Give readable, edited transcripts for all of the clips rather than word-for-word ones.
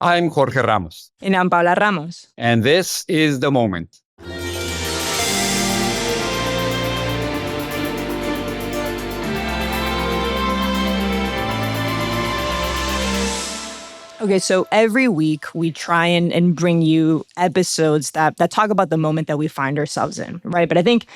I'm Jorge Ramos. And I'm Paula Ramos. And this is The Moment. Okay, so every week we try and bring you episodes that talk about the moment that we find ourselves in, right? But I think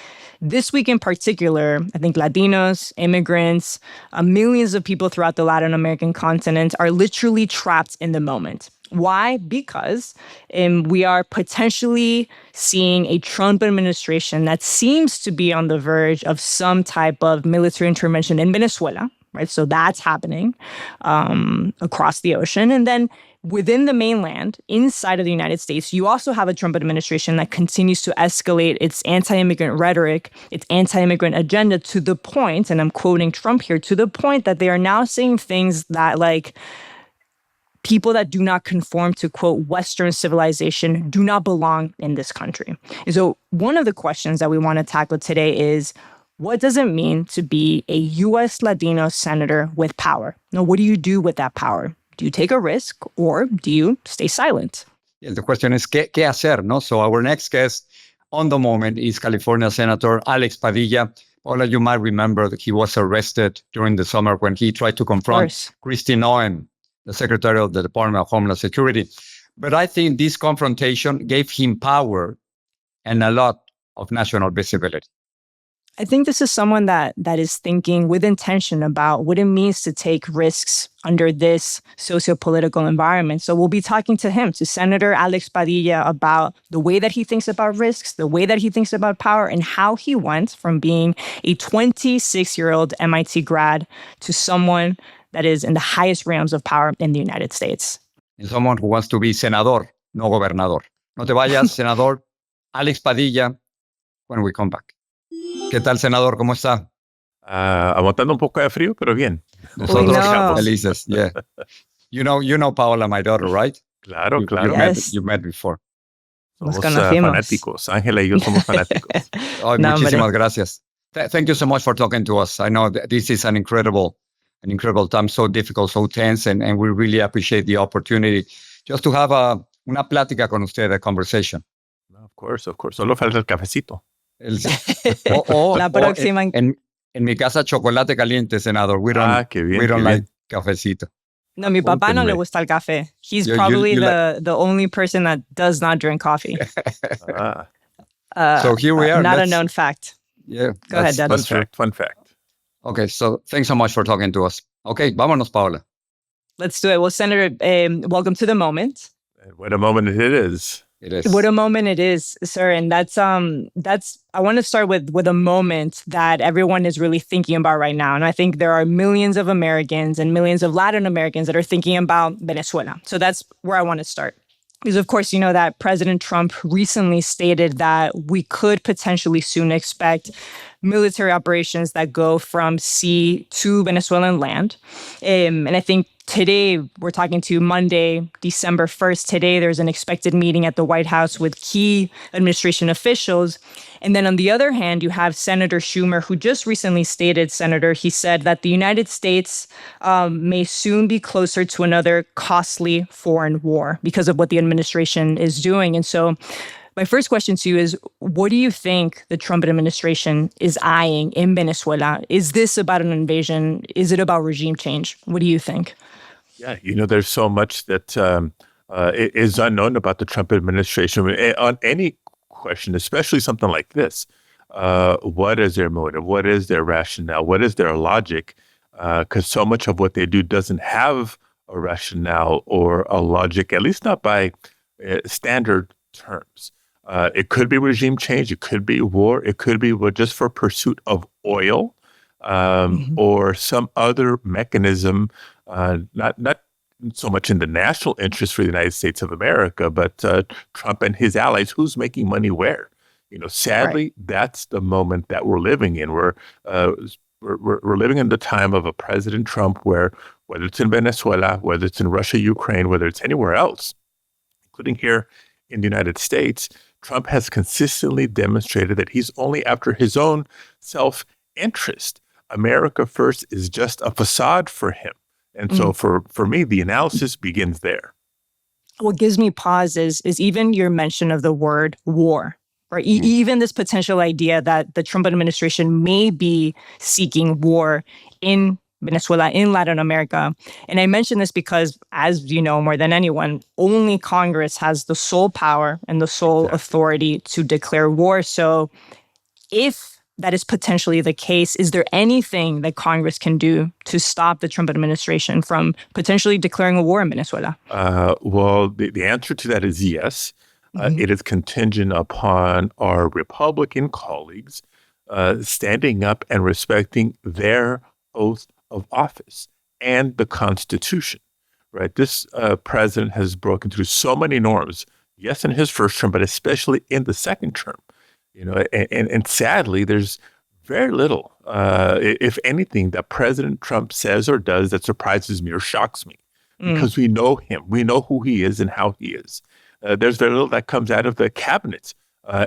this week in particular, I think Latinos, immigrants, millions of people throughout the Latin American continent are literally trapped in the moment. Why? Because we are potentially seeing a Trump administration that seems to be on the verge of some type of military intervention in Venezuela. Right, so that's happening across the ocean. And then within the mainland, inside of the United States, you also have a Trump administration that continues to escalate its anti-immigrant rhetoric, its anti-immigrant agenda to the point, and I'm quoting Trump here, to the point that they are now saying things that like people that do not conform to, quote, Western civilization do not belong in this country. And so one of the questions that we want to tackle today is, what does it mean to be a U.S. Latino senator with power? Now, what do you do with that power? Do you take a risk or do you stay silent? Yeah, the question is, ¿qué hacer? No? So our next guest on The Moment is California Senator alex Padilla. Paula, you might remember that he was arrested during the summer when he tried to confront Kristi Noem, the Secretary of the Department of Homeland Security. But I think this confrontation gave him power and a lot of national visibility. I think this is someone that is thinking with intention about what it means to take risks under this socio-political environment. So we'll be talking to him, to Senator Alex Padilla, about the way that he thinks about risks, the way that he thinks about power, and how he went from being a 26-year-old MIT grad to someone that is in the highest realms of power in the United States. And someone who wants to be senador, no gobernador. No te vayas, Senador Alex Padilla, when we come back. ¿Qué tal, senador? ¿Cómo está? Aguantando un poco de frío, pero bien. Nosotros felices, yeah. You know Paola, my daughter, right? Claro. You met before. Somos fanáticos. Ángela y yo somos fanáticos. Muchísimas gracias. Thank you so much for talking to us. I know that this is an incredible time, so difficult, so tense, and we really appreciate the opportunity just to have una plática con usted, a conversation. Of course. Solo falta el cafecito. La próxima. En mi casa, chocolate caliente, senador. We don't like cafecito. No, mi papá no le gusta el café. He's probably the only person that does not drink coffee. So here we are. Not a known fact. Yeah. Go ahead, Dad. Fun fact. Okay, so thanks so much for talking to us. Okay, vámonos, Paola. Let's do it. Well, Senator, welcome to The Moment. What a moment it is. It is. What a moment it is, sir. And that's I want to start with a moment that everyone is really thinking about right now. And I think there are millions of Americans and millions of Latin Americans that are thinking about Venezuela. So that's where I want to start. Because, of course, you know that President Trump recently stated that we could potentially soon expect military operations that go from sea to Venezuelan land. And I think today, we're talking to Monday, December 1st. Today, there's an expected meeting at the White House with key administration officials. And then on the other hand, you have Senator Schumer, who just recently stated, he said that the United States may soon be closer to another costly foreign war because of what the administration is doing. And so my first question to you is, what do you think the Trump administration is eyeing in Venezuela? Is this about an invasion? Is it about regime change? What do you think? Yeah, there's so much that is unknown about the Trump administration. On any question, especially something like this, what is their motive? What is their rationale? What is their logic? Because so much of what they do doesn't have a rationale or a logic, at least not by standard terms. It could be regime change. It could be war. It could be just for pursuit of oil or some other mechanism, not so much in the national interest for the United States of America, but Trump and his allies, who's making money where? Sadly, that's the moment that we're living in. We're living in the time of a President Trump where, whether it's in Venezuela, whether it's in Russia, Ukraine, whether it's anywhere else, including here in the United States, Trump has consistently demonstrated that he's only after his own self-interest. America first is just a facade for him. And so for me, the analysis begins there. what gives me pause is even your mention of the word war, right? Even this potential idea that the Trump administration may be seeking war in Venezuela, in Latin America. And I mention this because, as you know more than anyone, only Congress has the sole power and the sole authority to declare war. So if that is potentially the case, is there anything that Congress can do to stop the Trump administration from potentially declaring a war in Venezuela? Well, the answer to that is yes. It is contingent upon our Republican colleagues standing up and respecting their oath of office and the Constitution, right? This president has broken through so many norms, yes, in his first term, but especially in the second term. And sadly, there's very little, if anything, that President Trump says or does that surprises me or shocks me, because we know him, we know who he is and how he is. There's very little that comes out of the cabinet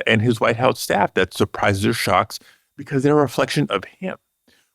and his White House staff that surprises or shocks, because they're a reflection of him.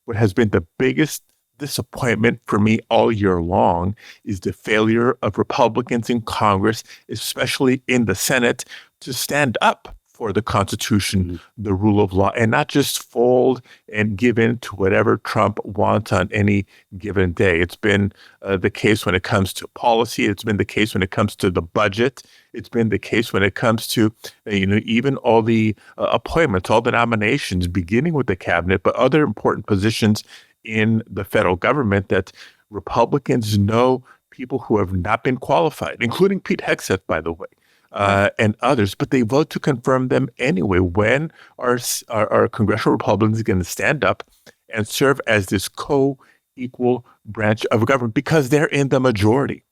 What has been the biggest disappointment for me all year long is the failure of Republicans in Congress, especially in the Senate, to stand up for the Constitution, the rule of law, and not just fold and give in to whatever Trump wants on any given day. It's been the case when it comes to policy. It's been the case when it comes to the budget. It's been the case when it comes to, even all the appointments, all the nominations, beginning with the cabinet, but other important positions in the federal government that Republicans know people who have not been qualified, including Pete Hegseth, by the way. And others, but they vote to confirm them anyway. When are congressional Republicans going to stand up and serve as this co-equal branch of government? Because they're in the majority.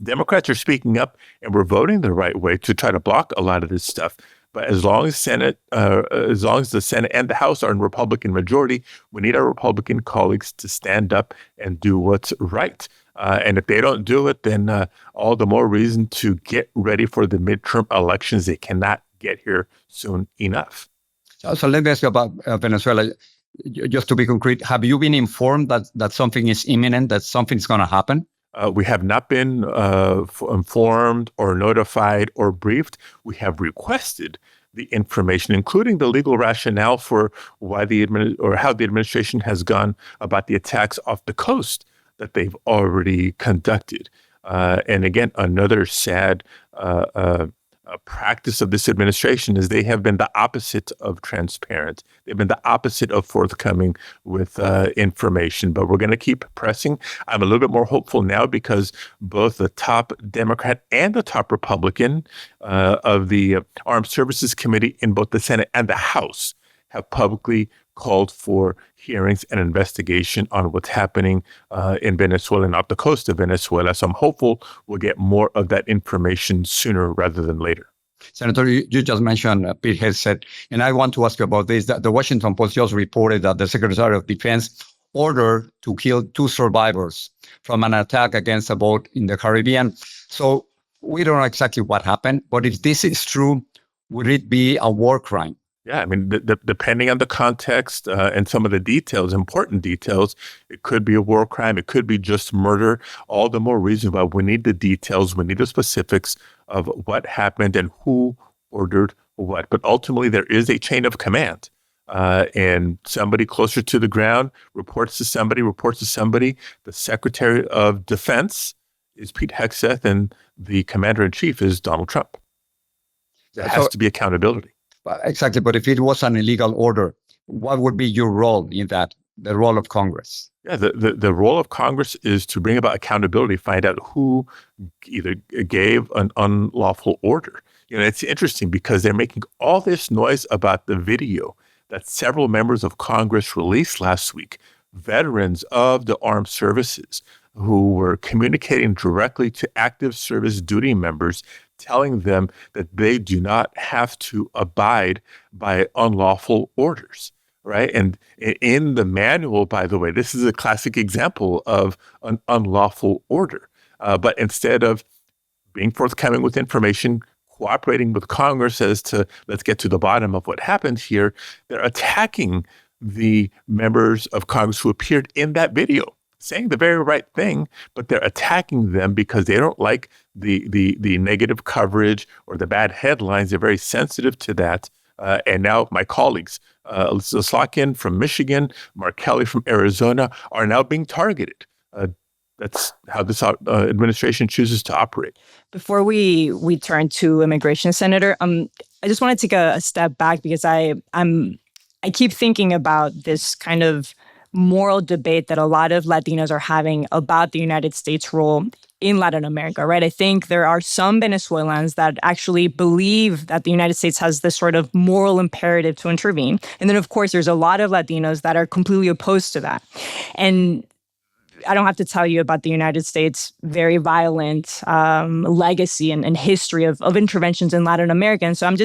Democrats are speaking up, and we're voting the right way to try to block a lot of this stuff. But as long as the Senate and the House are in Republican majority, we need our Republican colleagues to stand up and do what's right. And if they don't do it, then all the more reason to get ready for the midterm elections. They cannot get here soon enough. So let me ask you about Venezuela. Just to be concrete, have you been informed that something is imminent, that something's going to happen? We have not been informed or notified or briefed. We have requested the information, including the legal rationale for why how the administration has gone about the attacks off the coast that they've already conducted. And again, another sad practice of this administration is they have been the opposite of transparent. They've been the opposite of forthcoming with information. But we're going to keep pressing. I'm a little bit more hopeful now because both the top Democrat and the top Republican of the Armed Services Committee in both the Senate and the House have publicly called for hearings and investigation on what's happening in Venezuela and off the coast of Venezuela. So I'm hopeful we'll get more of that information sooner rather than later. Senator, you just mentioned Pete Hegseth, and I want to ask you about this. The Washington Post just reported that the Secretary of Defense ordered to kill 2 survivors from an attack against a boat in the Caribbean. So we don't know exactly what happened, but if this is true, would it be a war crime? Yeah, I mean, depending on the context and some of the details, important details, it could be a war crime. It could be just murder. All the more reason why we need the details. We need the specifics of what happened and who ordered what. But ultimately, there is a chain of command. And somebody closer to the ground reports to somebody. The Secretary of Defense is Pete Hegseth, and the Commander-in-Chief is Donald Trump. There has to be accountability. Exactly. But if it was an illegal order, what would be your role in that, the role of Congress? Yeah, the role of Congress is to bring about accountability, find out who either gave an unlawful order. It's interesting because they're making all this noise about the video that several members of Congress released last week, veterans of the armed services who were communicating directly to active service duty members, telling them that they do not have to abide by unlawful orders, right? And in the manual, by the way, this is a classic example of an unlawful order. But instead of being forthcoming with information, cooperating with Congress as to let's get to the bottom of what happened here, they're attacking the members of Congress who appeared in that video, saying the very right thing, but they're attacking them because they don't like the negative coverage or the bad headlines. They're very sensitive to that. And now my colleagues, Slakin from Michigan, Mark Kelly from Arizona, are now being targeted. That's how this administration chooses to operate. Before we turn to immigration, Senator, I just want to take a step back because I keep thinking about this kind of moral debate that a lot of Latinos are having about the United States' role in Latin America, right? I think there are some Venezuelans that actually believe that the United States has this sort of moral imperative to intervene. And then, of course, there's a lot of Latinos that are completely opposed to that. And I don't have to tell you about the United States' very violent legacy and history of interventions in Latin America. And so I'm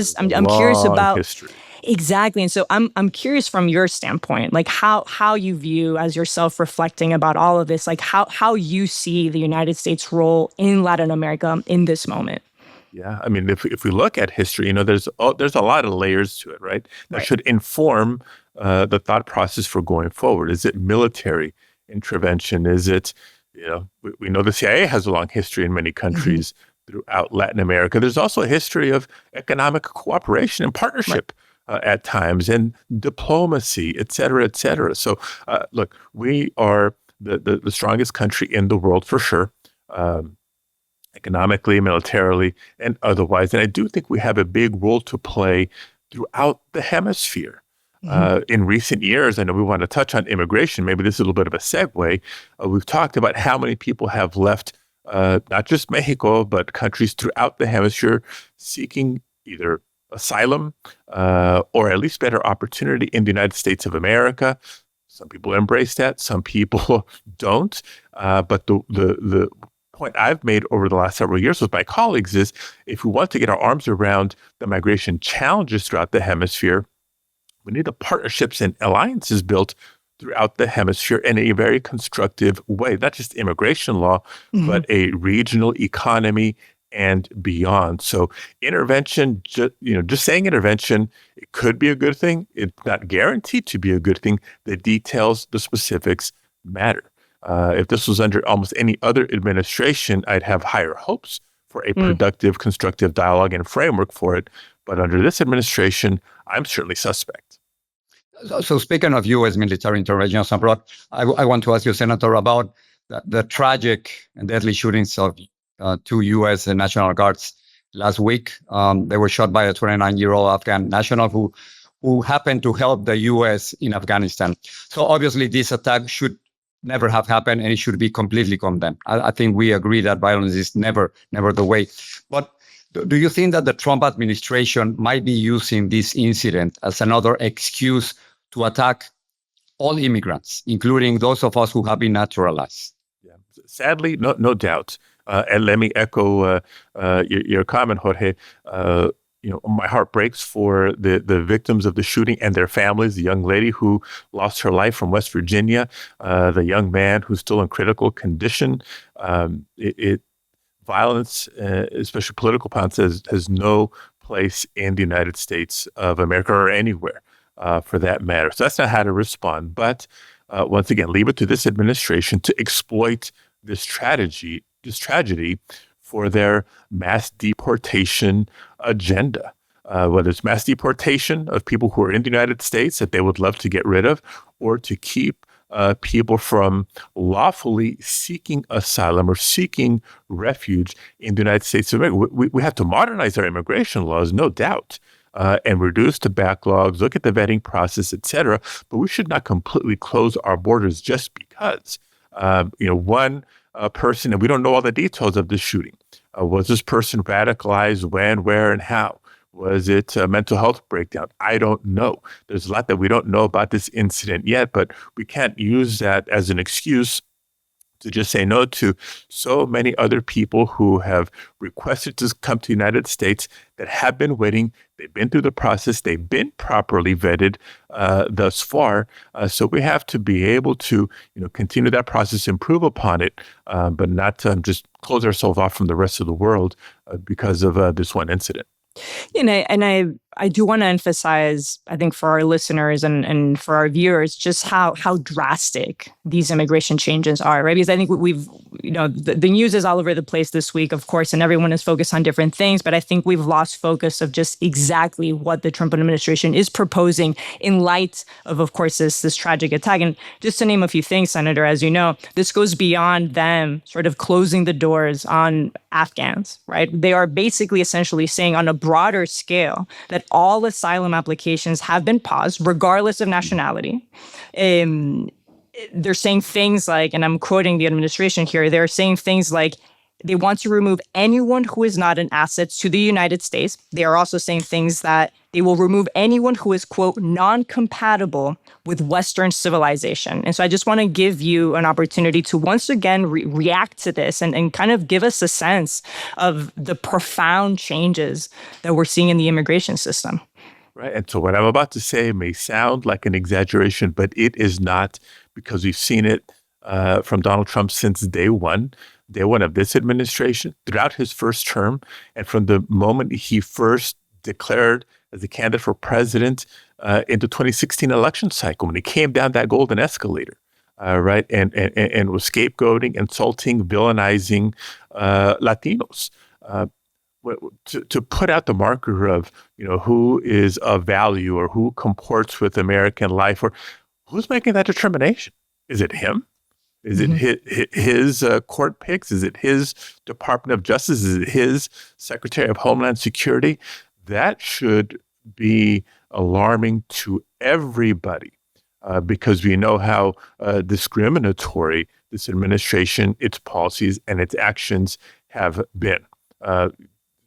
curious about history. Exactly. And so I'm curious from your standpoint, like how you view, as yourself reflecting about all of this, like how you see the United States' role in Latin America in this moment. Yeah, I mean, if we look at history, there's a lot of layers to it, right? That should inform the thought process for going forward. Is it military intervention? Is it, we know the CIA has a long history in many countries throughout Latin America. There's also a history of economic cooperation and partnership at times, and diplomacy, et cetera, et cetera. So, look, we are the strongest country in the world for sure, economically, militarily, and otherwise. And I do think we have a big role to play throughout the hemisphere. In recent years, I know we want to touch on immigration. Maybe this is a little bit of a segue. We've talked about how many people have left, not just Mexico, but countries throughout the hemisphere seeking either asylum or at least better opportunity in the United States of America. Some people embrace that, some people don't. But the point I've made over the last several years with my colleagues is if we want to get our arms around the migration challenges throughout the hemisphere, we need the partnerships and alliances built throughout the hemisphere in a very constructive way, not just immigration law, but a regional economy and beyond. So intervention, just saying intervention, it could be a good thing. It's not guaranteed to be a good thing. The details, the specifics matter. If this was under almost any other administration, I'd have higher hopes for a productive, constructive dialogue and framework for it. But under this administration, I'm certainly suspect. So speaking of U.S. military interventions abroad, I want to ask you, Senator, about the tragic and deadly shootings of two U.S. National Guards last week. They were shot by a 29-year-old Afghan national who happened to help the U.S. in Afghanistan. So obviously this attack should never have happened and it should be completely condemned. I think we agree that violence is never the way. But do you think that the Trump administration might be using this incident as another excuse to attack all immigrants, including those of us who have been naturalized? Yeah. Sadly, no doubt. And let me echo your comment, Jorge. My heart breaks for the victims of the shooting and their families, the young lady who lost her life from West Virginia, the young man who's still in critical condition. Violence, especially political violence, has no place in the United States of America or anywhere for that matter. So that's not how to respond. But once again, leave it to this administration to exploit this tragedy for their mass deportation agenda. Whether it's mass deportation of people who are in the United States that they would love to get rid of, or to keep people from lawfully seeking asylum or seeking refuge in the United States of America. We have to modernize our immigration laws, no doubt, and reduce the backlogs, look at the vetting process, et cetera. But we should not completely close our borders just because, one person, and we don't know all the details of this shooting. Was this person radicalized? When, where, and how? Was it a mental health breakdown? I don't know. There's a lot that we don't know about this incident yet, but we can't use that as an excuse to just say no to so many other people who have requested to come to the United States that have been waiting. They've been through the process. They've been properly vetted thus far. So we have to be able to, continue that process, improve upon it, but not just close ourselves off from the rest of the world because of this one incident. And I I do want to emphasize, I think, for our listeners and for our viewers, just how drastic these immigration changes are, right? Because I think we've, the news is all over the place this week, of course, and everyone is focused on different things. But I think we've lost focus of just exactly what the Trump administration is proposing in light of course, this tragic attack. And just to name a few things, Senator, as you know, this goes beyond them sort of closing the doors on Afghans, right? They are basically essentially saying on a broader scale that all asylum applications have been paused, regardless of nationality. They're saying things like, and I'm quoting the administration here, they're saying things like they want to remove anyone who is not an asset to the United States. They are also saying things that they will remove anyone who is, quote, non-compatible with Western civilization. And so I just want to give you an opportunity to once again react to this and kind of give us a sense of the profound changes that we're seeing in the immigration system. Right. And so what I'm about to say may sound like an exaggeration, but it is not, because we've seen it from Donald Trump since day one of this administration, throughout his first term, and from the moment he first declared as a candidate for president in the 2016 election cycle, when he came down that golden escalator, right, and was scapegoating, insulting, villainizing Latinos. To put out the marker of, who is of value or who comports with American life, or who's making that determination? Is it him? Is it his court picks? Is it his Department of Justice? Is it his Secretary of Homeland Security? That should be alarming to everybody because we know how discriminatory this administration, its policies, and its actions have been.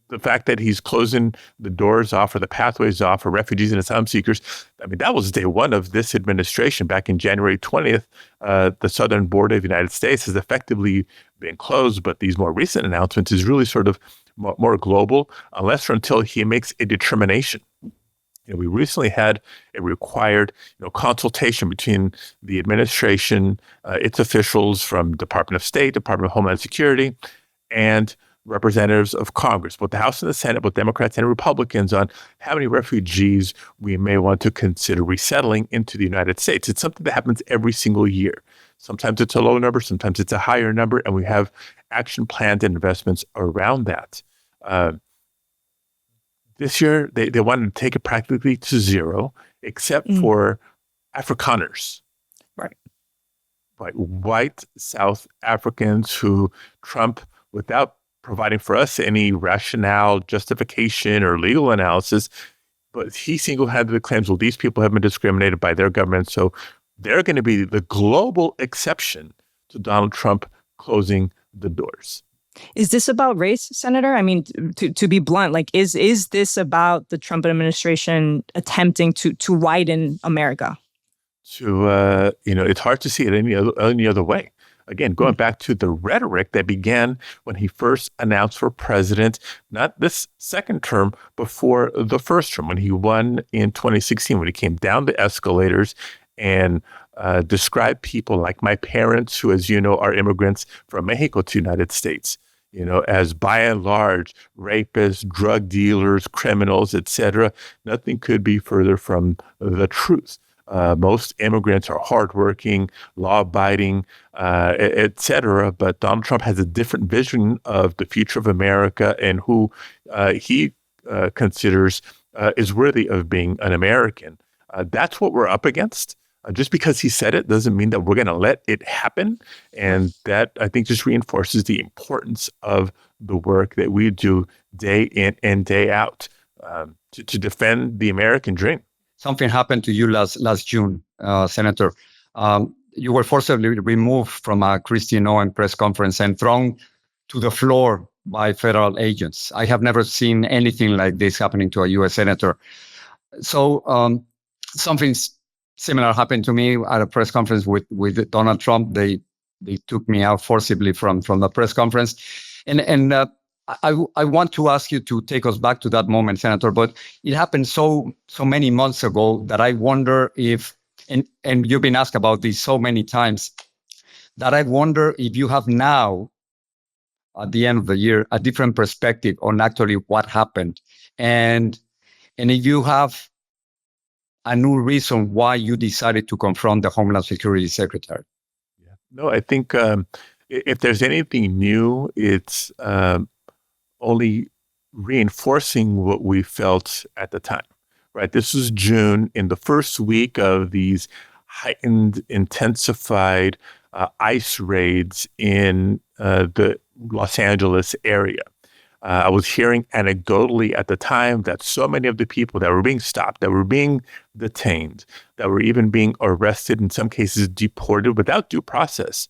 The fact that he's closing the doors off or the pathways off for refugees and asylum seekers, I mean, that was day one of this administration. Back in January 20th, the southern border of the United States has effectively been closed, but these more recent announcements is really sort of more global, unless or until he makes a determination. We recently had a required consultation between the administration, its officials from Department of State, Department of Homeland Security, and representatives of Congress, both the House and the Senate, both Democrats and Republicans, on how many refugees we may want to consider resettling into the United States. It's something that happens every single year. Sometimes it's a low number, sometimes it's a higher number, and we have action plans and investments around that. This year, they wanted to take it practically to zero, except for Afrikaners. Right. White South Africans who Trump, without providing for us any rationale, justification, or legal analysis, but he single-handedly claims, well, these people have been discriminated by their government, so they're going to be the global exception to Donald Trump closing the doors. Is this about race, Senator? I mean, to be blunt, is this about the Trump administration attempting to widen America? It's hard to see it any other way. Again, going back to the rhetoric that began when he first announced for president, not this second term, before the first term, when he won in 2016, when he came down the escalators and described people like my parents, who, as you know, are immigrants from Mexico to the United States, as by and large rapists, drug dealers, criminals, etc. Nothing could be further from the truth. Most immigrants are hardworking, law-abiding, etc. But Donald Trump has a different vision of the future of America and who he considers is worthy of being an American. That's what we're up against. Just because he said it doesn't mean that we're going to let it happen. And that, I think, just reinforces the importance of the work that we do day in and day out to defend the American dream. Something happened to you last June, Senator. You were forcibly removed from a Christine Owen press conference and thrown to the floor by federal agents. I have never seen anything like this happening to a U.S. senator. So something similar happened to me at a press conference with Donald Trump. They took me out forcibly from the press conference, and I want to ask you to take us back to that moment, Senator, but it happened so many months ago that I wonder if, and you've been asked about this so many times, that I wonder if you have now, at the end of the year, a different perspective on actually what happened. And and if you have a new reason why you decided to confront the Homeland Security Secretary. Yeah. No, I think if there's anything new, it's only reinforcing what we felt at the time, right? This was June, in the first week of these heightened, intensified ICE raids in the Los Angeles area. I was hearing anecdotally at the time that so many of the people that were being stopped, that were being detained, that were even being arrested, in some cases deported without due process,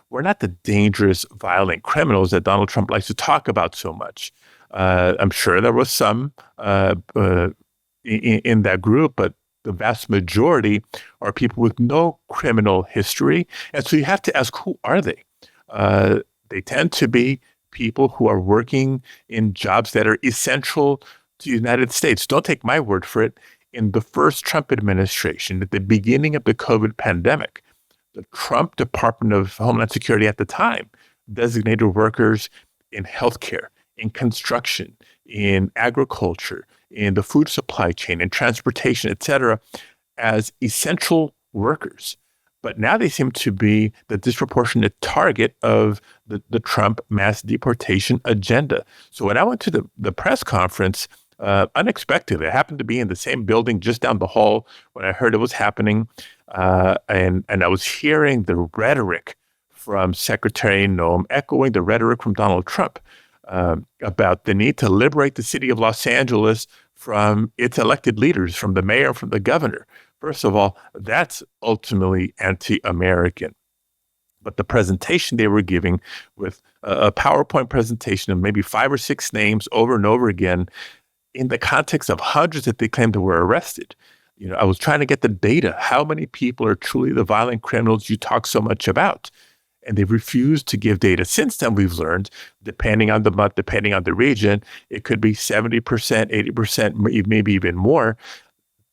were not the dangerous, violent criminals that Donald Trump likes to talk about so much. I'm sure there was some in that group, but the vast majority are people with no criminal history. And so you have to ask, who are they? They tend to be people who are working in jobs that are essential to the United States. Don't take my word for it. In the first Trump administration, at the beginning of the COVID pandemic, the Trump Department of Homeland Security at the time designated workers in healthcare, in construction, in agriculture, in the food supply chain, in transportation, et cetera, as essential workers. But now they seem to be the disproportionate target of the Trump mass deportation agenda. So when I went to the press conference, unexpectedly, I happened to be in the same building just down the hall when I heard it was happening. And I was hearing the rhetoric from Secretary Noem echoing the rhetoric from Donald Trump about the need to liberate the city of Los Angeles from its elected leaders, from the mayor, from the governor. First of all, that's ultimately anti-American. But the presentation they were giving, with a PowerPoint presentation of maybe 5 or 6 names over and over again, in the context of hundreds that they claimed were arrested. You know, I was trying to get the data. How many people are truly the violent criminals you talk so much about? And they refused to give data. Since then, we've learned, depending on the month, depending on the region, it could be 70%, 80%, maybe even more,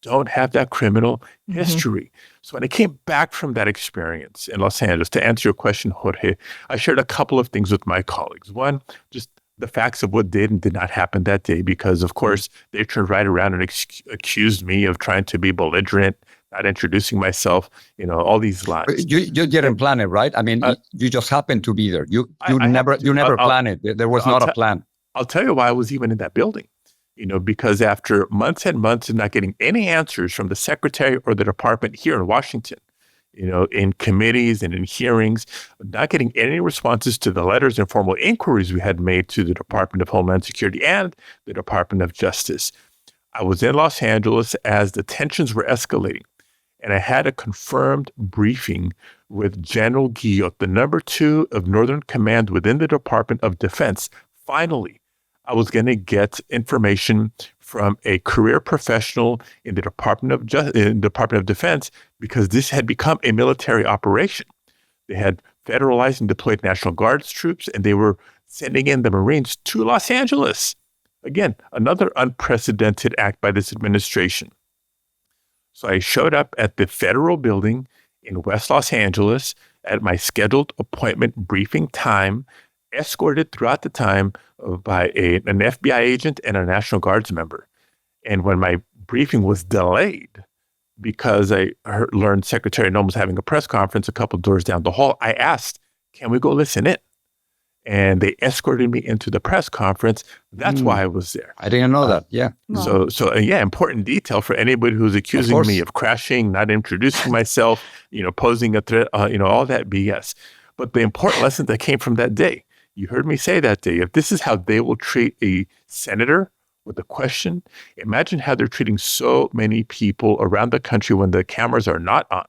don't have that criminal history. So when I came back from that experience in Los Angeles, to answer your question, Jorge, I shared a couple of things with my colleagues. One, just the facts of what did and did not happen that day, because, of course, they turned right around and accused me of trying to be belligerent, not introducing myself, you know, all these lies. You didn't plan it, right? I mean, you just happened to be there. You never planned it. There was not a plan. I'll tell you why I was even in that building. You know, because after months and months of not getting any answers from the secretary or the department here in Washington, you know, in committees and in hearings, not getting any responses to the letters and formal inquiries we had made to the Department of Homeland Security and the Department of Justice. I was in Los Angeles as the tensions were escalating, and I had a confirmed briefing with General Guillot, the number 2 of Northern Command within the Department of Defense. Finally, I was going to get information from a career professional in the Department of Defense, because this had become a military operation. They had federalized and deployed National Guards troops, and they were sending in the Marines to Los Angeles. Again, another unprecedented act by this administration. So I showed up at the federal building in West Los Angeles at my scheduled appointment briefing time, escorted throughout the time by an FBI agent and a National Guards member. And when my briefing was delayed because I learned Secretary Noem was having a press conference a couple doors down the hall, I asked, can we go listen in? And they escorted me into the press conference. That's why I was there. I didn't know that. Yeah. So important detail for anybody who's accusing me of crashing, not introducing myself, you know, posing a threat, all that BS. But the important lesson that came from that day, you heard me say that day, if this is how they will treat a senator with a question, imagine how they're treating so many people around the country when the cameras are not on.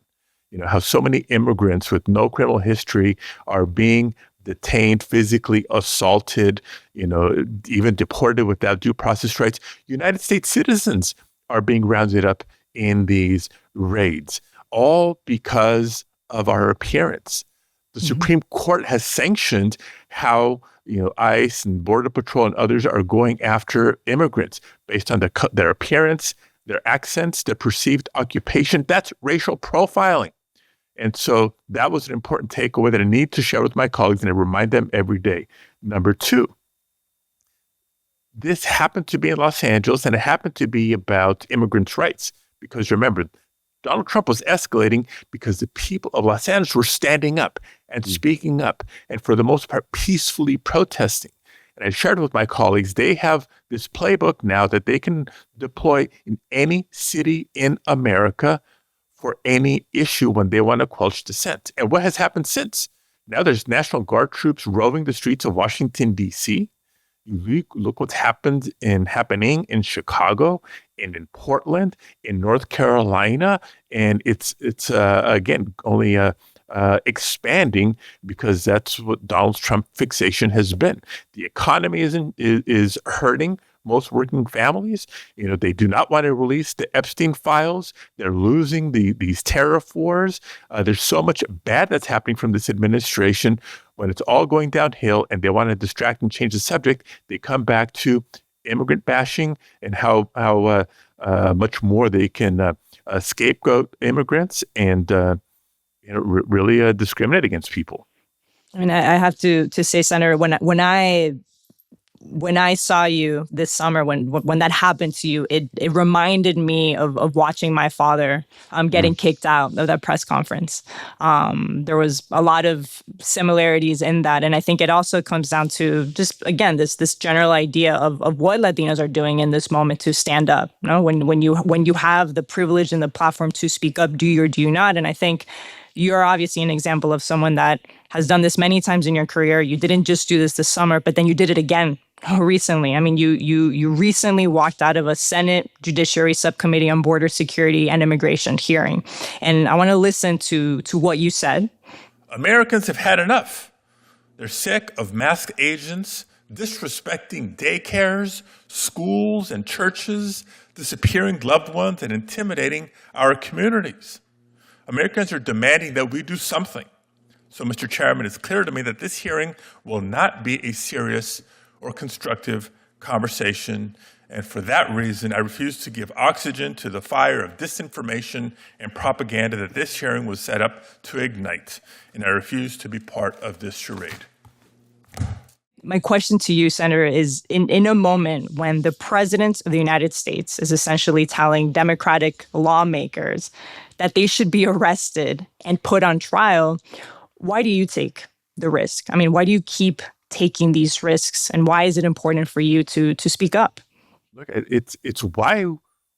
You know, how so many immigrants with no criminal history are being detained, physically assaulted, you know, even deported without due process rights. United States citizens are being rounded up in these raids, all because of our appearance. The Supreme Court has sanctioned how, you know, ICE and Border Patrol and others are going after immigrants based on their appearance, their accents, their perceived occupation. That's racial profiling. And so that was an important takeaway that I need to share with my colleagues, and I remind them every day. Number 2, this happened to be in Los Angeles, and it happened to be about immigrants' rights. Because remember, Donald Trump was escalating because the people of Los Angeles were standing up and speaking up, and for the most part, peacefully protesting. And I shared with my colleagues, they have this playbook now that they can deploy in any city in America for any issue when they want to quench dissent. And what has happened since? Now there's National Guard troops roving the streets of Washington, D.C. You look what's happening in Chicago and in Portland, in North Carolina, and it's again only expanding because that's what Donald Trump fixation has been. The economy is hurting most working families. They do not want to release the Epstein files. They're losing these tariff wars. There's so much bad that's happening from this administration. When it's all going downhill and they want to distract and change the subject, they come back to immigrant bashing and how much more they can scapegoat immigrants and really discriminate against people. I mean, I have to say, Senator, when I saw you this summer, when that happened to you, it reminded me of watching my father getting kicked out of that press conference. There was a lot of similarities in that, and I think it also comes down to just again this general idea of what Latinos are doing in this moment to stand up. When you have the privilege and the platform to speak up, do you or do you not? And I think you're obviously an example of someone that has done this many times in your career. You didn't just do this summer, but then you did it again recently. I mean, you recently walked out of a Senate Judiciary Subcommittee on Border Security and Immigration hearing. And I want to listen to what you said. Americans have had enough. They're sick of masked agents disrespecting daycares, schools, and churches, disappearing loved ones, and intimidating our communities. Americans are demanding that we do something. So, Mr. Chairman, it's clear to me that this hearing will not be a serious or constructive conversation. And for that reason, I refuse to give oxygen to the fire of disinformation and propaganda that this hearing was set up to ignite. And I refuse to be part of this charade. My question to you, Senator, is in a moment when the President of the United States is essentially telling Democratic lawmakers that they should be arrested and put on trial, why do you take the risk? I mean, why do you keep taking these risks, and why is it important for you to speak up? Look, it's why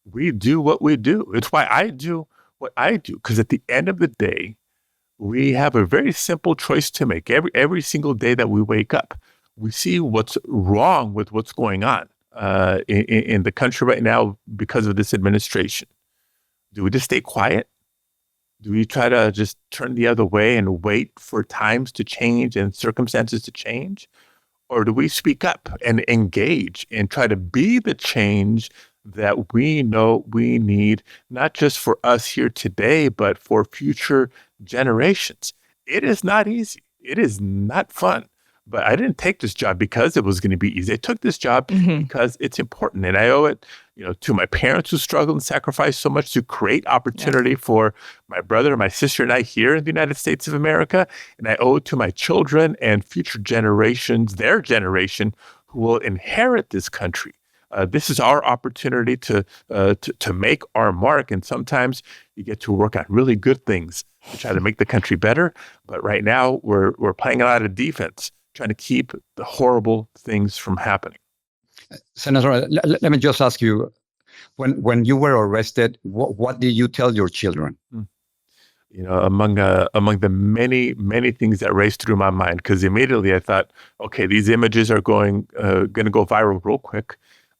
we do what we do. It's why I do what I do, because at the end of the day, we have a very simple choice to make. Every single day that we wake up, we see what's wrong with what's going on in the country right now because of this administration. Do we just stay quiet? Do we try to just turn the other way and wait for times to change and circumstances to change? Or do we speak up and engage and try to be the change that we know we need, not just for us here today, but for future generations? It is not easy. It is not fun. But I didn't take this job because it was going to be easy. I took this job because it's important. And I owe it, to my parents who struggled and sacrificed so much to create opportunity for my brother, my sister, and I here in the United States of America. And I owe it to my children and future generations, their generation, who will inherit this country. This is our opportunity to make our mark. And sometimes you get to work on really good things to try to make the country better. But right now we're playing a lot of defense, trying to keep the horrible things from happening. Senator, let me just ask you, when you were arrested, what did you tell your children? Among the many things that raced through my mind, because immediately I thought, okay, these images are going to go viral real quick.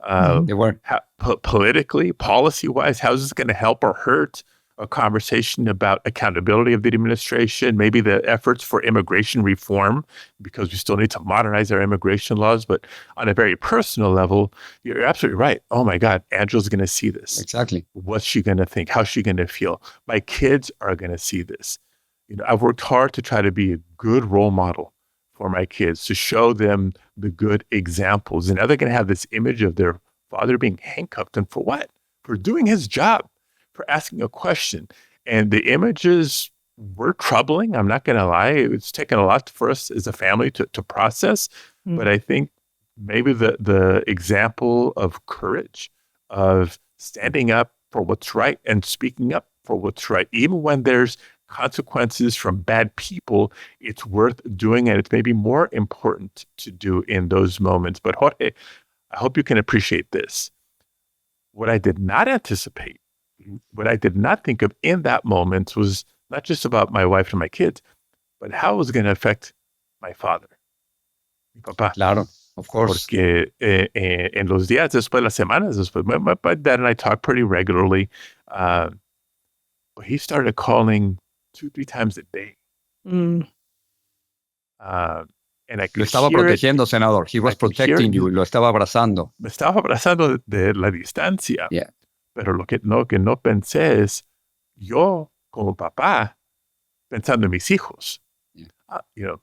They were. Politically, policy-wise, how is this going to help or hurt a conversation about accountability of the administration, maybe the efforts for immigration reform, because we still need to modernize our immigration laws. But on a very personal level, you're absolutely right. Oh my God, Angela's going to see this. Exactly. What's she going to think? How's she going to feel? My kids are going to see this. I've worked hard to try to be a good role model for my kids, to show them the good examples. And now they're going to have this image of their father being handcuffed. And for what? For doing his job, for asking a question. And the images were troubling. I'm not going to lie. It's taken a lot for us as a family to process. But I think maybe the example of courage, of standing up for what's right and speaking up for what's right. Even when there's consequences from bad people, it's worth doing, and it's maybe more important to do in those moments. But Jorge, I hope you can appreciate this. What I did not anticipate, what I did not think of in that moment was not just about my wife and my kids, but how it was going to affect my father, mi papá. Claro, of course. Porque en los días después, las semanas después, my dad and I talk pretty regularly. But he started calling 2-3 times a day. Mm. And I could Lo estaba hear it. protegiendo, senador. He was I could hear protecting it. you. Lo estaba abrazando. Me estaba abrazando de la distancia. Yeah. Pero lo que no pensé es, yo como papá, pensando en mis hijos. Yeah.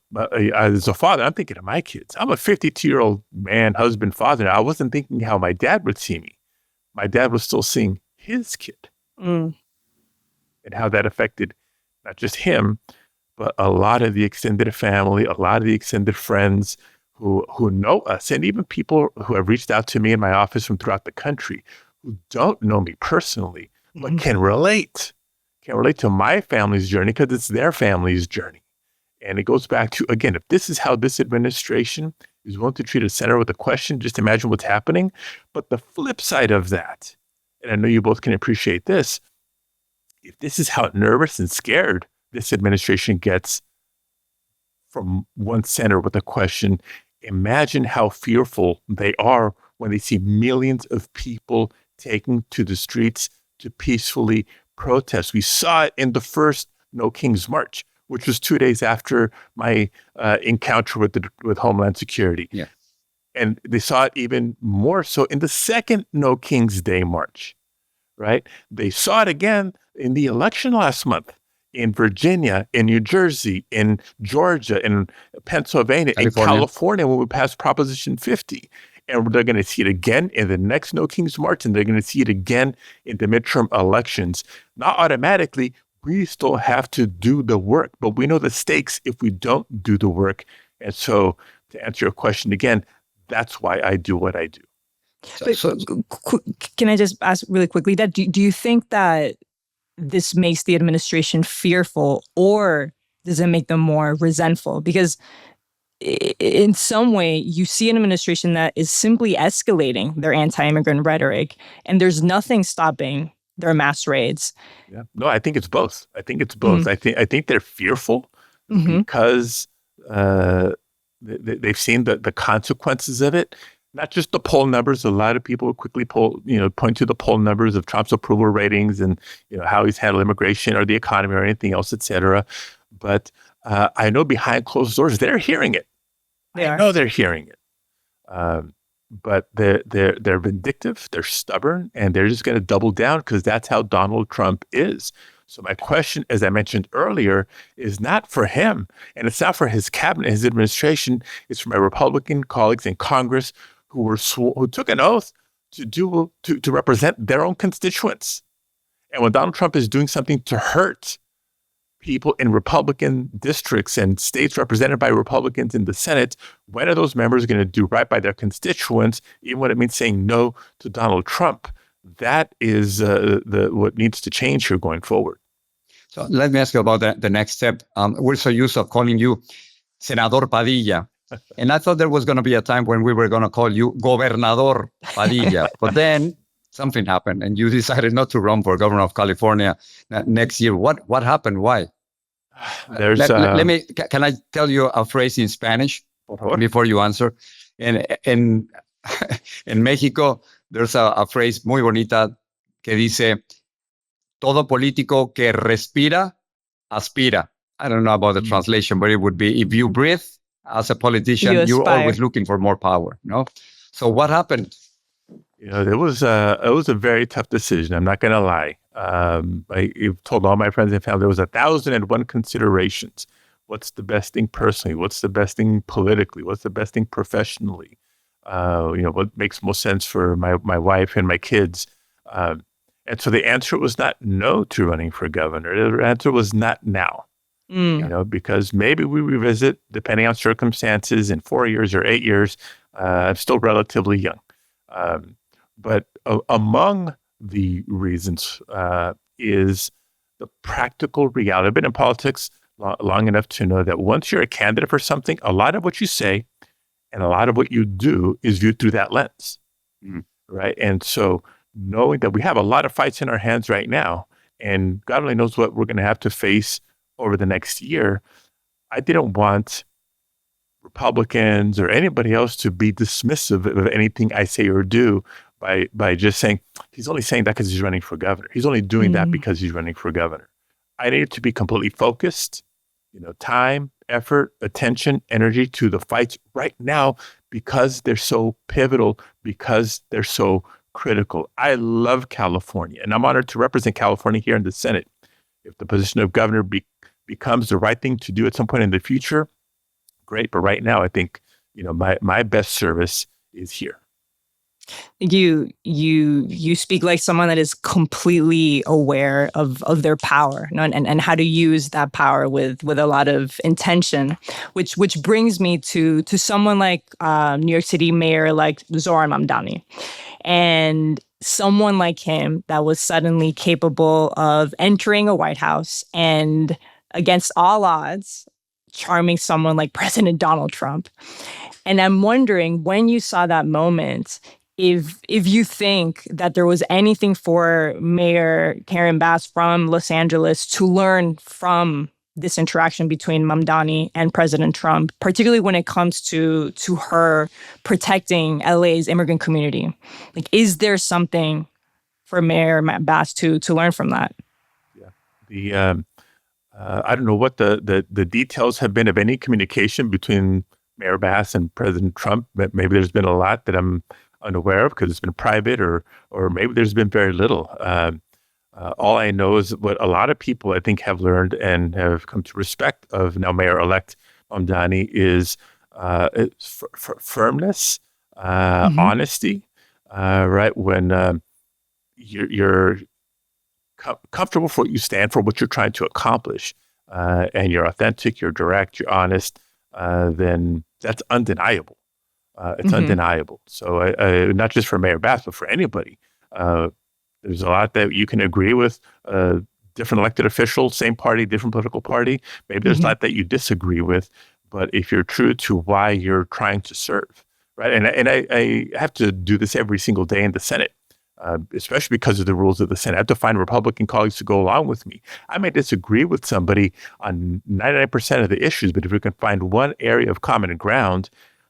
As a father, I'm thinking of my kids. I'm a 52-year-old man, husband, father. I wasn't thinking how my dad would see me. My dad was still seeing his kid. Mm. And how that affected not just him, but a lot of the extended family, a lot of the extended friends who know us, and even people who have reached out to me in my office from throughout the country who don't know me personally, but can relate to my family's journey because it's their family's journey. And it goes back to, again, if this is how this administration is willing to treat a senator with a question, just imagine what's happening. But the flip side of that, and I know you both can appreciate this, if this is how nervous and scared this administration gets from one senator with a question, imagine how fearful they are when they see millions of people taking to the streets to peacefully protest. We saw it in the first No Kings March, which was 2 days after my encounter with Homeland Security. Yeah. And they saw it even more so in the second No Kings Day March, right? They saw it again in the election last month in Virginia, in New Jersey, in Georgia, in Pennsylvania, in California when we passed Proposition 50. And they're going to see it again in the next No Kings March, and they're going to see it again in the midterm elections. Not automatically, we still have to do the work, but we know the stakes if we don't do the work. And so to answer your question again, that's why I do what I do. Can I just ask really quickly that do you think that this makes the administration fearful, or does it make them more resentful? Because in some way, you see an administration that is simply escalating their anti-immigrant rhetoric, and there's nothing stopping their mass raids. Yeah. No, I think it's both. I think they're fearful because they've seen the consequences of it. Not just the poll numbers. A lot of people quickly point to the poll numbers of Trump's approval ratings and how he's handled immigration or the economy or anything else, et cetera. But I know behind closed doors they're hearing it. I know they're hearing it. But they're vindictive, they're stubborn, and they're just going to double down because that's how Donald Trump is. So my question, as I mentioned earlier, is not for him, and it's not for his cabinet, his administration. It's for my Republican colleagues in Congress who took an oath to represent their own constituents. And when Donald Trump is doing something to hurt people in Republican districts and states represented by Republicans in the Senate, when are those members going to do right by their constituents, even when it means saying no to Donald Trump? That is what needs to change here going forward. So let me ask you about the next step. We're so used to calling you Senador Padilla. And I thought there was going to be a time when we were going to call you Gobernador Padilla. But then something happened and you decided not to run for governor of California next year. What happened? Why? Can I tell you a phrase in Spanish before you answer? In Mexico, there's a phrase muy bonita que dice, todo político que respira, aspira. I don't know about the translation, but it would be, if you breathe as a politician, you're always looking for more power, no? So what happened? It was a very tough decision. I'm not going to lie. I've told all my friends and family there was 1,001 considerations. What's the best thing personally? What's the best thing politically? What's the best thing professionally? What makes most sense for my wife and my kids? And so the answer was not no to running for governor. The answer was not now. Because maybe we revisit, depending on circumstances, in 4 years or 8 years. I'm still relatively young. But among the reasons is the practical reality. I've been in politics long enough to know that once you're a candidate for something, a lot of what you say and a lot of what you do is viewed through that lens, right? And so knowing that we have a lot of fights in our hands right now, and God only knows what we're going to have to face over the next year, I didn't want Republicans or anybody else to be dismissive of anything I say or do by just saying, he's only saying that because he's running for governor. He's only doing that because he's running for governor. I needed to be completely focused, time, effort, attention, energy to the fights right now because they're so pivotal, because they're so critical. I love California, and I'm honored to represent California here in the Senate. If the position of governor becomes the right thing to do at some point in the future, great. But right now, I think, my best service is here. You speak like someone that is completely aware of their power, and how to use that power with a lot of intention, which brings me to someone like New York City Mayor like Zohran Mamdani, and someone like him that was suddenly capable of entering a White House and against all odds charming someone like President Donald Trump. And I'm wondering, when you saw that moment, if you think that there was anything for Mayor Karen Bass from Los Angeles to learn from this interaction between Mamdani and President Trump, particularly when it comes to her protecting LA's immigrant community. Like, is there something for Mayor Bass to learn from that? Yeah. I don't know what the details have been of any communication between Mayor Bass and President Trump, but maybe there's been a lot that I'm unaware of because it's been private, or maybe there's been very little. All I know is what a lot of people I think have learned and have come to respect of now Mayor-elect Mamdani is firmness, honesty, right? When you're comfortable for what you stand for, what you're trying to accomplish, and you're authentic, you're direct, you're honest, then that's undeniable. It's undeniable. So not just for Mayor Bass, but for anybody. There's a lot that you can agree with different elected officials, same party, different political party. Maybe there's a lot that you disagree with, but if you're true to why you're trying to serve, right? And I have to do this every single day in the Senate, especially because of the rules of the Senate. I have to find Republican colleagues to go along with me. I may disagree with somebody on 99% of the issues, but if we can find one area of common ground,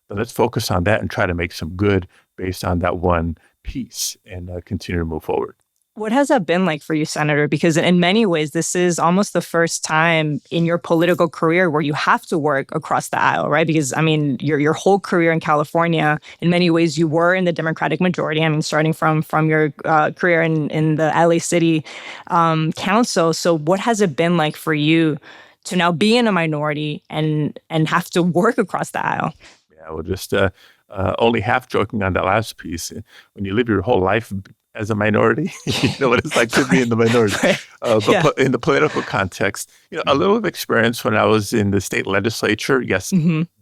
then let's focus on that and try to make some good based on that one piece and continue to move forward. What has that been like for you, Senator? Because in many ways, this is almost the first time in your political career where you have to work across the aisle, right? Because, I mean, your whole career in California, in many ways, you were in the Democratic majority. I mean, starting from your career in the LA City Council. So what has it been like for you to now be in a minority and have to work across the aisle? Yeah, well, just only half joking on that last piece. When you live your whole life as a minority, you know what it's like to be in the minority. But in the political context, a little of experience when I was in the state legislature, yes,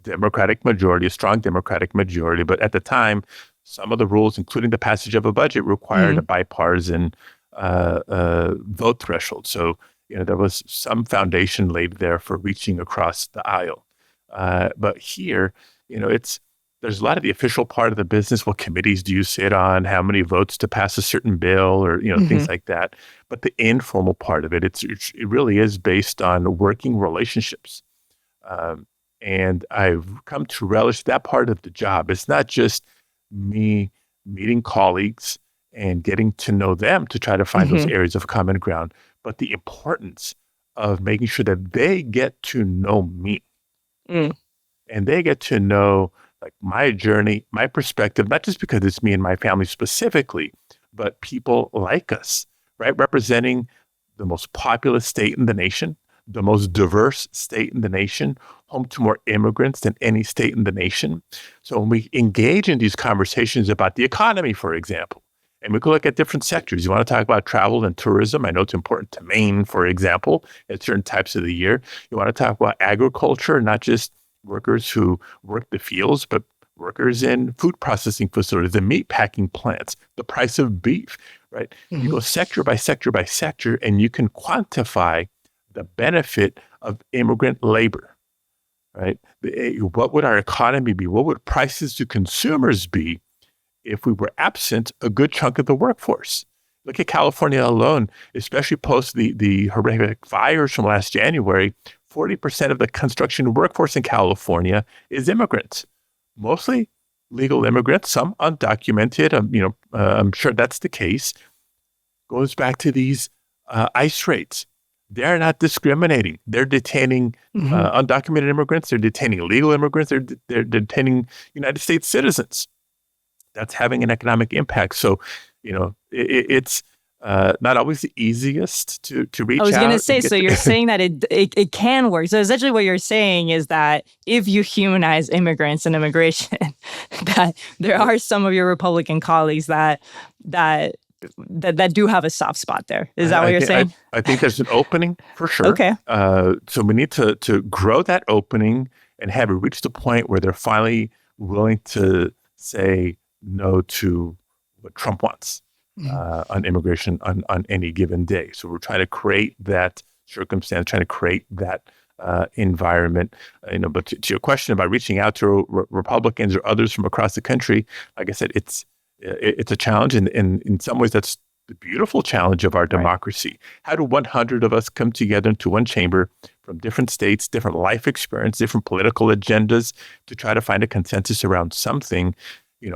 Democratic majority, a strong Democratic majority. But at the time, some of the rules, including the passage of a budget, required a bipartisan vote threshold. So, there was some foundation laid there for reaching across the aisle. But here, there's a lot of the official part of the business. What committees do you sit on? How many votes to pass a certain bill, or things like that. But the informal part of it, it really is based on working relationships. And I've come to relish that part of the job. It's not just me meeting colleagues and getting to know them to try to find those areas of common ground, but the importance of making sure that they get to know me, and they get to know like my journey, my perspective, not just because it's me and my family specifically, but people like us, right? Representing the most populous state in the nation, the most diverse state in the nation, home to more immigrants than any state in the nation. So when we engage in these conversations about the economy, for example, and we can look at different sectors. You want to talk about travel and tourism. I know it's important to Maine, for example, at certain types of the year. You want to talk about agriculture, not just workers who work the fields, but workers in food processing facilities, the meat packing plants, the price of beef, right? You go sector by sector by sector, and you can quantify the benefit of immigrant labor, right? What would our economy be? What would prices to consumers be if we were absent a good chunk of the workforce? Look at California alone, especially post the horrific fires from last January. 40% of the construction workforce in California is immigrants, mostly legal immigrants, some undocumented. I'm sure that's the case. Goes back to these ICE raids. They're not discriminating. They're detaining undocumented immigrants. They're detaining legal immigrants. They're detaining United States citizens. That's having an economic impact. So, it's not always the easiest to reach out. I was going to say, so you're saying that it can work. So essentially what you're saying is that if you humanize immigrants and immigration, that there are some of your Republican colleagues that do have a soft spot there. Is that what you're saying? I think there's an opening for sure. Okay. So we need to grow that opening and have it reach the point where they're finally willing to say no to what Trump wants on immigration on any given day. So we're trying to create that circumstance, trying to create that environment. But to your question about reaching out to Republicans or others from across the country, like I said, it's a challenge, and in some ways that's the beautiful challenge of our democracy. Right. How do 100 of us come together into one chamber from different states, different life experience, different political agendas to try to find a consensus around something?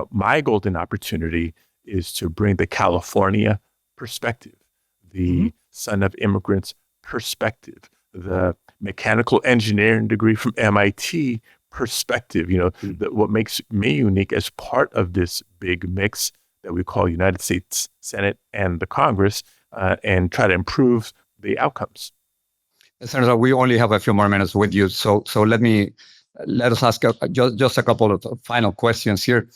My golden opportunity is to bring the California perspective, the son of immigrants perspective, the mechanical engineering degree from MIT perspective, what makes me unique as part of this big mix that we call United States Senate and the Congress, and try to improve the outcomes. Senator, we only have a few more minutes with you, so let us ask just a couple of final questions here.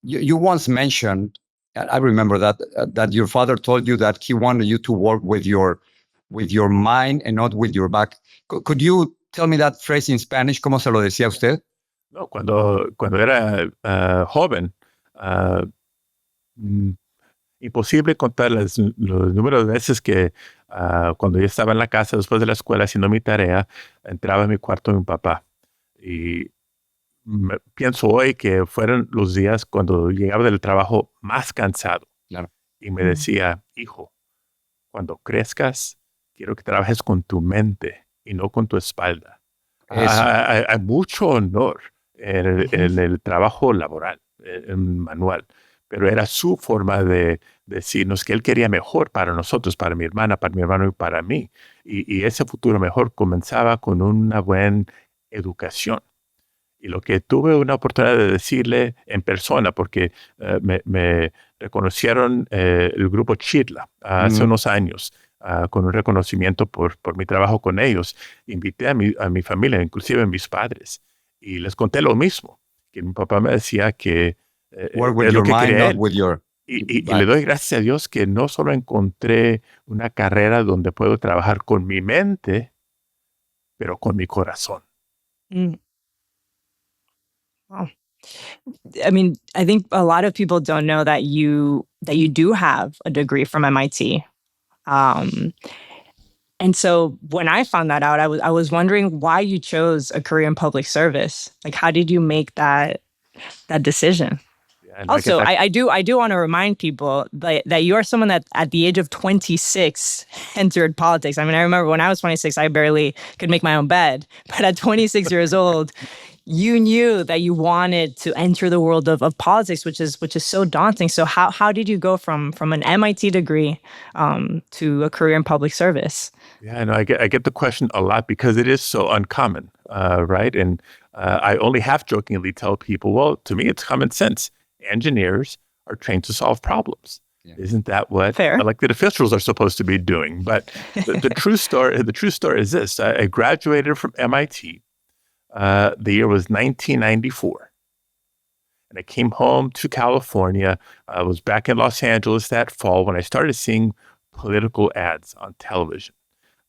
You once mentioned, I remember that your father told you that he wanted you to work with your mind and not with your back. Could you tell me that phrase in Spanish? ¿Cómo se lo decía usted? No, cuando era joven, imposible contar los números de veces que cuando yo estaba en la casa después de la escuela haciendo mi tarea, entraba en mi cuarto mi papá. Y pienso hoy que fueron los días cuando llegaba del trabajo más cansado. Claro. Y me decía, hijo, cuando crezcas, quiero que trabajes con tu mente y no con tu espalda. Hay mucho honor en el trabajo laboral, manual, pero era su forma de decirnos que él quería mejor para nosotros, para mi hermana, para mi hermano y para mí. Y ese futuro mejor comenzaba con una buena educación. Y lo que tuve una oportunidad de decirle en persona, porque me reconocieron el grupo Chitla hace unos años, con un reconocimiento por mi trabajo con ellos. Invité a mi familia, inclusive a mis padres, y les conté lo mismo, que mi papá me decía que work with your mind, not with your... Y le doy gracias a Dios que no solo encontré una carrera donde puedo trabajar con mi mente, pero con mi corazón. Wow. I mean, I think a lot of people don't know that you do have a degree from MIT. And so when I found that out, I was wondering why you chose a career in public service. Like, how did you make that decision? Yeah, also, I do want to remind people that you are someone that at the age of 26 entered politics. I mean, I remember when I was 26, I barely could make my own bed. But at 26 years old, you knew that you wanted to enter the world of politics, which is so daunting. So how did you go from an MIT degree to a career in public service? Yeah, no, I get the question a lot because it is so uncommon, right? And I only half jokingly tell people, well, to me, it's common sense. Engineers are trained to solve problems. Yeah. Isn't that what elected officials are supposed to be doing? But the true story is this: I graduated from MIT. The year was 1994. And I came home to California. I was back in Los Angeles that fall when I started seeing political ads on television.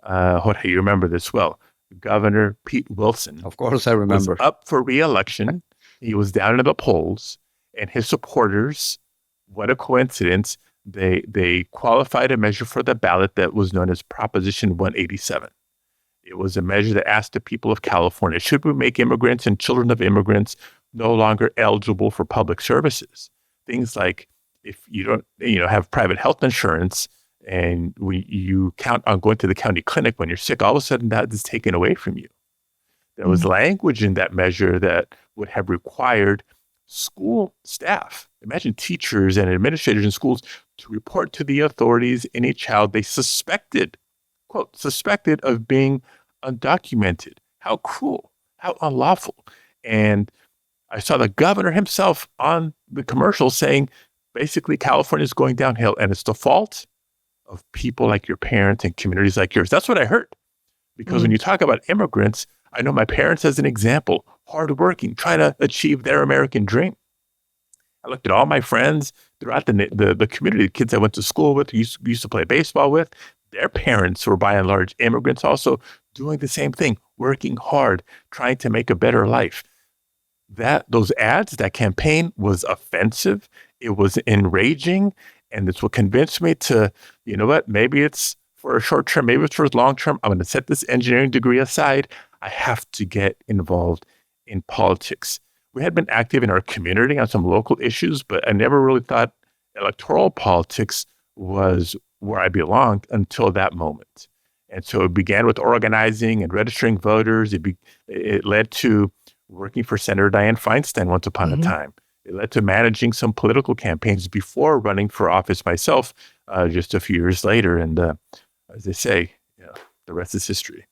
Jorge, you remember this well. Governor Pete Wilson. Of course, I remember. Was up for re-election. He was down in the polls, and his supporters, what a coincidence, they qualified a measure for the ballot that was known as Proposition 187. It was a measure that asked the people of California, should we make immigrants and children of immigrants no longer eligible for public services? Things like if you don't have private health insurance and you count on going to the county clinic when you're sick, all of a sudden that is taken away from you. There was language in that measure that would have required school staff, imagine teachers and administrators in schools, to report to the authorities any child they suspected, quote, suspected of being undocumented. How cruel, how unlawful. And I saw the governor himself on the commercial saying, basically, California is going downhill, and it's the fault of people like your parents and communities like yours. That's what I heard. Because when you talk about immigrants, I know my parents as an example, hardworking, trying to achieve their American dream. I looked at all my friends throughout the community, the kids I went to school with, used to play baseball with. Their parents were by and large immigrants also doing the same thing, working hard, trying to make a better life. Those ads, that campaign was offensive. It was enraging. And it's what convinced me to, you know what, maybe it's for a short term, maybe it's for a long term. I'm going to set this engineering degree aside. I have to get involved in politics. We had been active in our community on some local issues, but I never really thought electoral politics was where I belonged until that moment. And so it began with organizing and registering voters. It led to working for Senator Dianne Feinstein once upon a time. It led to managing some political campaigns before running for office myself just a few years later. And as they say, the rest is history.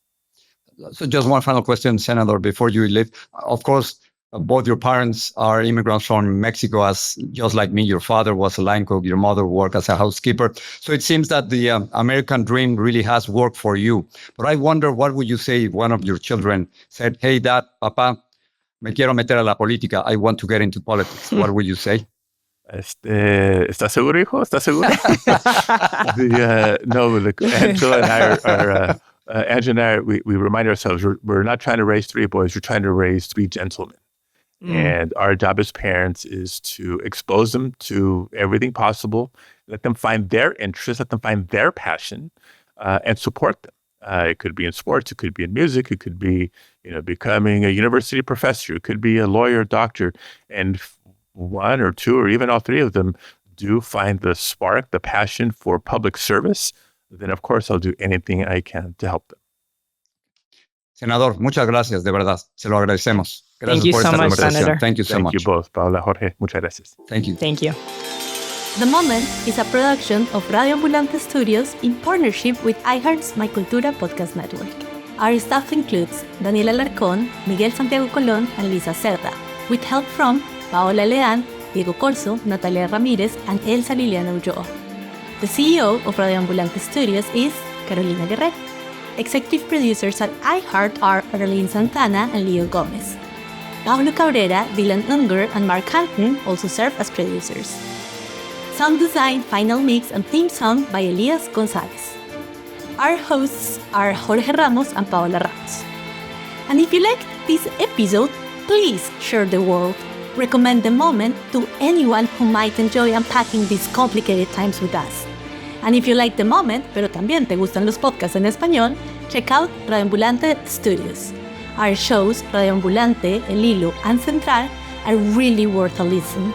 So just one final question, Senator, before you leave. Of course, both your parents are immigrants from Mexico, as just like me. Your father was a line cook, your mother worked as a housekeeper. So it seems that the American dream really has worked for you. But I wonder, what would you say if one of your children said, hey, Dad, Papa, me quiero meter a la política, I want to get into politics? What would you say? ¿Estás seguro, hijo? ¿Estás seguro? Angela and I Angela and I, we remind ourselves, we're not trying to raise three boys, we're trying to raise three gentlemen. And our job as parents is to expose them to everything possible, let them find their interest, let them find their passion, and support them. It could be in sports, it could be in music, it could be, becoming a university professor, it could be a lawyer, doctor, and one or two or even all three of them do find the spark, the passion for public service, then of course I'll do anything I can to help them. Senador, muchas gracias, de verdad. Se lo agradecemos. Gracias Thank you por so esta much, conversación. Senator. Thank you so much. Thank you both, Paola, Jorge. Muchas gracias. Thank you. Thank you. The Moment is a production of Radio Ambulante Studios in partnership with iHeart's My Cultura Podcast Network. Our staff includes Daniela Alarcón, Miguel Santiago Colón, and Lisa Cerda, with help from Paola Leán, Diego Corso, Natalia Ramírez, and Elsa Liliana Ulloa. The CEO of Radio Ambulante Studios is Carolina Guerrero. Executive producers at iHeart are Arlene Santana and Leo Gomez. Paulo Cabrera, Dylan Unger, and Mark Hanton also serve as producers. Sound design, final mix, and theme song by Elias Gonzalez. Our hosts are Jorge Ramos and Paola Ramos. And if you liked this episode, please share the world. Recommend The Moment to anyone who might enjoy unpacking these complicated times with us. And if you like The Moment, pero también te gustan los podcasts en español, check out Radio Ambulante Studios. Our shows, Radio Ambulante, El Hilo, and Central, are really worth a listen.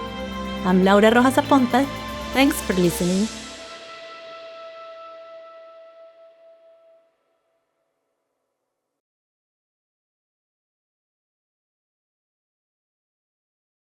I'm Laura Rojas Aponte. Thanks for listening.